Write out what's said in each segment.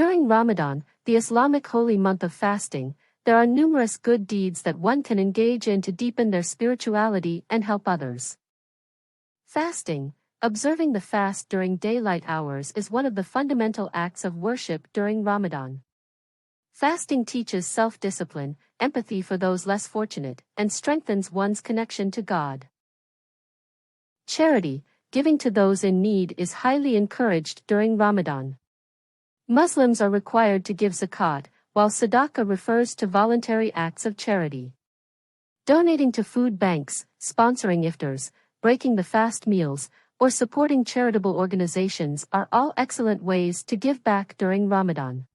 During Ramadan, the Islamic holy month of fasting, there are numerous good deeds that one can engage in to deepen their spirituality and help others. Fasting, observing the fast during daylight hours, is one of the fundamental acts of worship during Ramadan. Fasting teaches self-discipline, empathy for those less fortunate, and strengthens one's connection to God. Charity, giving to those in need, is highly encouraged during Ramadan. Muslims are required to give zakat, while sadaqah refers to voluntary acts of charity. Donating to food banks, sponsoring iftars, breaking the fast meals, or supporting charitable organizations are all excellent ways to give back during Ramadan.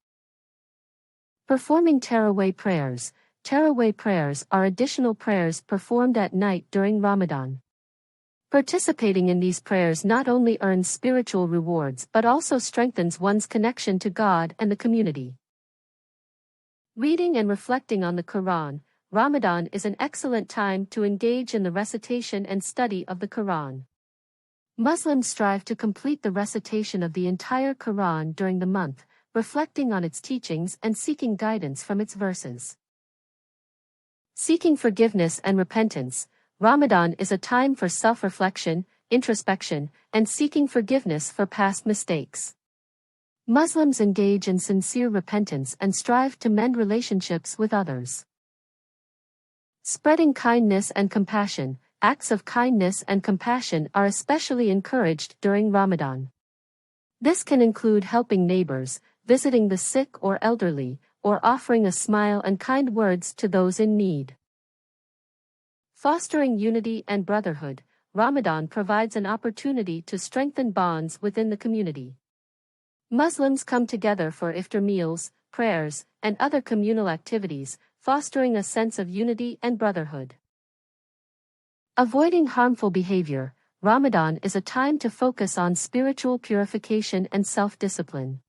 Performing Tarawih prayers. Tarawih prayers are additional prayers performed at night during Ramadan. Participating in these prayers not only earns spiritual rewards but also strengthens one's connection to God and the community. Reading and reflecting on the Quran. Ramadan is an excellent time to engage in the recitation and study of the Quran. Muslims strive to complete the recitation of the entire Quran during the month, reflecting on its teachings and seeking guidance from its verses. Seeking forgiveness and repentance. Ramadan is a time for self-reflection, introspection, and seeking forgiveness for past mistakes. Muslims engage in sincere repentance and strive to mend relationships with others. Spreading kindness and compassion. Acts of kindness and compassion are especially encouraged during Ramadan. This can include helping neighbors, visiting the sick or elderly, or offering a smile and kind words to those in need. Fostering unity and brotherhood. Ramadan provides an opportunity to strengthen bonds within the community. Muslims come together for iftar meals, prayers, and other communal activities, fostering a sense of unity and brotherhood. Avoiding harmful behavior. Ramadan is a time to focus on spiritual purification and self-discipline.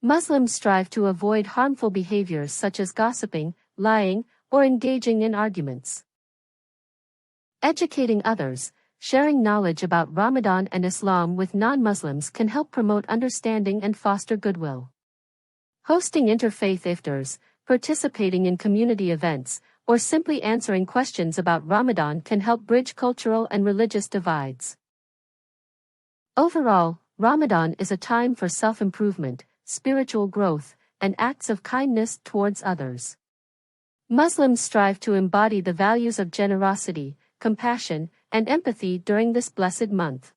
Muslims strive to avoid harmful behaviors such as gossiping, lying, or engaging in arguments. Educating others. Sharing knowledge about Ramadan and Islam with non-Muslims can help promote understanding and foster goodwill. Hosting interfaith iftars, participating in community events, or simply answering questions about Ramadan can help bridge cultural and religious divides. Overall, Ramadan is a time for self-improvement, spiritual growth, and acts of kindness towards others. Muslims strive to embody the values of generosity, compassion, and empathy during this blessed month.